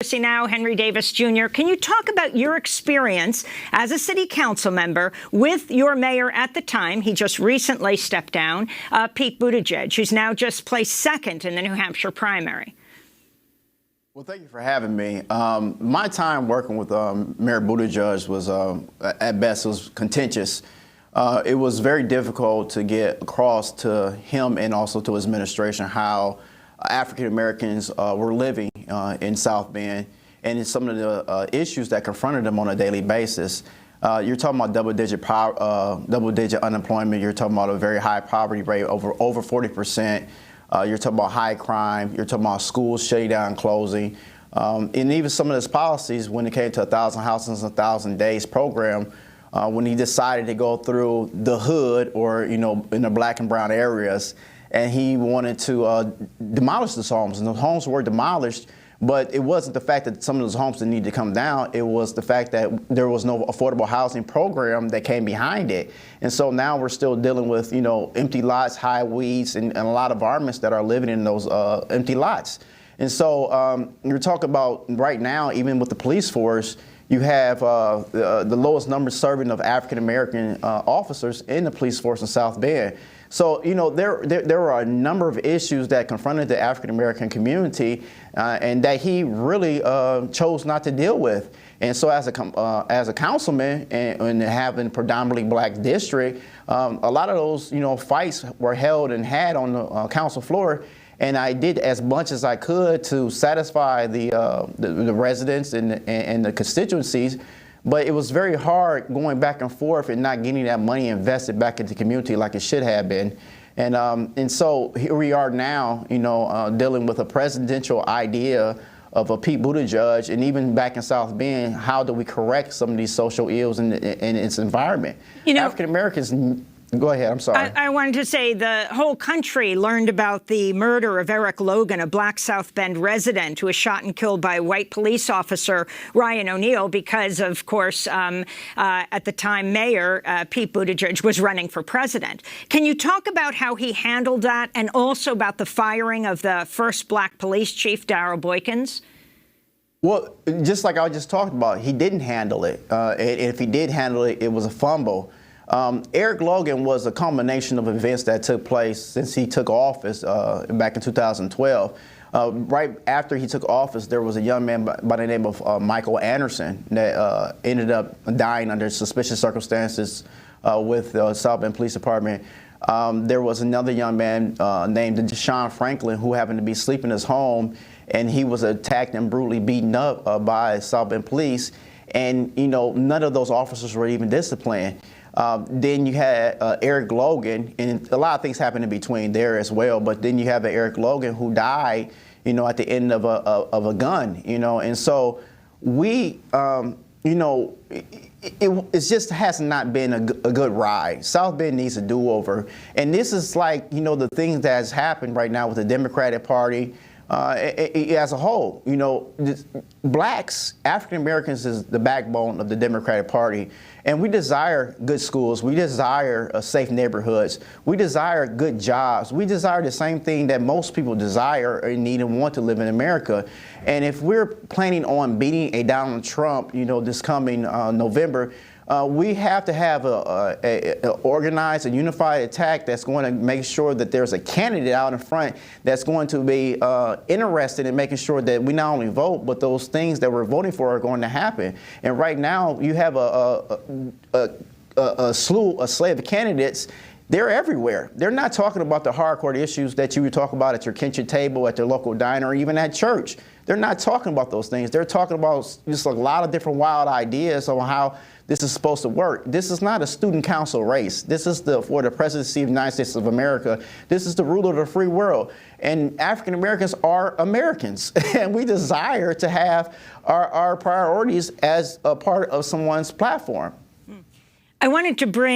Controversy Now, Henry Davis Jr. Can you talk about your experience as a city council member with your mayor at the time? He just recently stepped down, Pete Buttigieg, who's now just placed second in the New Hampshire primary. Well, thank you for having me. My time working with Mayor Buttigieg was, at best, was contentious. It was very difficult to get across to him and also to his administration how African Americans were living in South Bend and in some of the issues that confronted them on a daily basis. You're talking about double-digit unemployment. You're talking about a very high poverty rate, over 40%. You're talking about high crime. You're talking about schools shutting down, closing. And even some of his policies, when it came to 1,000 houses, 1,000 days program, when he decided to go through the hood or, in the black and brown areas, and he wanted to demolish those homes. And the homes were demolished, but it wasn't the fact that some of those homes didn't need to come down. It was the fact that there was no affordable housing program that came behind it. And so now we're still dealing with, empty lots, high weeds, and a lot of varmints that are living in those empty lots. And so you're talking about right now, even with the police force, you have the lowest number serving of African-American officers in the police force in South Bend. So, there are a number of issues that confronted the African-American community and that he really chose not to deal with. And so as a councilman and having a predominantly black district, a lot of those, fights were held and had on the council floor. And I did as much as I could to satisfy the residents and the constituencies. But it was very hard going back and forth and not getting that money invested back into the community like it should have been. And so here we are now, dealing with a presidential idea of a Pete Buttigieg, and even back in South Bend, how do we correct some of these social ills in its environment? African Americans. Go ahead, I'm sorry. I wanted to say the whole country learned about the murder of Eric Logan, a black South Bend resident who was shot and killed by white police officer Ryan O'Neal because, of course, at the time, Mayor Pete Buttigieg was running for president. Can you talk about how he handled that and also about the firing of the first black police chief, Darrell Boykins? Well, just like I just talked about, he didn't handle it. And if he did handle it, it was a fumble. Eric Logan was a combination of events that took place since he took office back in 2012. Right after he took office, there was a young man by the name of Michael Anderson that ended up dying under suspicious circumstances with the South Bend Police Department. There was another young man named Deshaun Franklin who happened to be sleeping in his home, and he was attacked and brutally beaten up by South Bend police. And, none of those officers were even disciplined. Then you had Eric Logan, and a lot of things happened in between there as well. But then you have Eric Logan who died, at the end of a gun, And so we, it just has not been a good ride. South Bend needs a do-over, and this is like, the things that has happened right now with the Democratic Party. As a whole, blacks, African Americans is the backbone of the Democratic Party, and we desire good schools, we desire safe neighborhoods, we desire good jobs, we desire the same thing that most people desire and need and want to live in America. And if we're planning on beating a Donald Trump, this coming November, we have to have a organized and unified attack that's going to make sure that there's a candidate out in front that's going to be interested in making sure that we not only vote, but those things that we're voting for are going to happen. And right now, you have a slave of candidates. They're everywhere. They're not talking about the hardcore issues that you would talk about at your kitchen table, at your local diner, or even at church. They're not talking about those things. They're talking about just a lot of different wild ideas on how this is supposed to work. This is not a student council race. This is for the presidency of the United States of America. This is the rule of the free world. And African Americans are Americans. And we desire to have our priorities as a part of someone's platform. I wanted to bring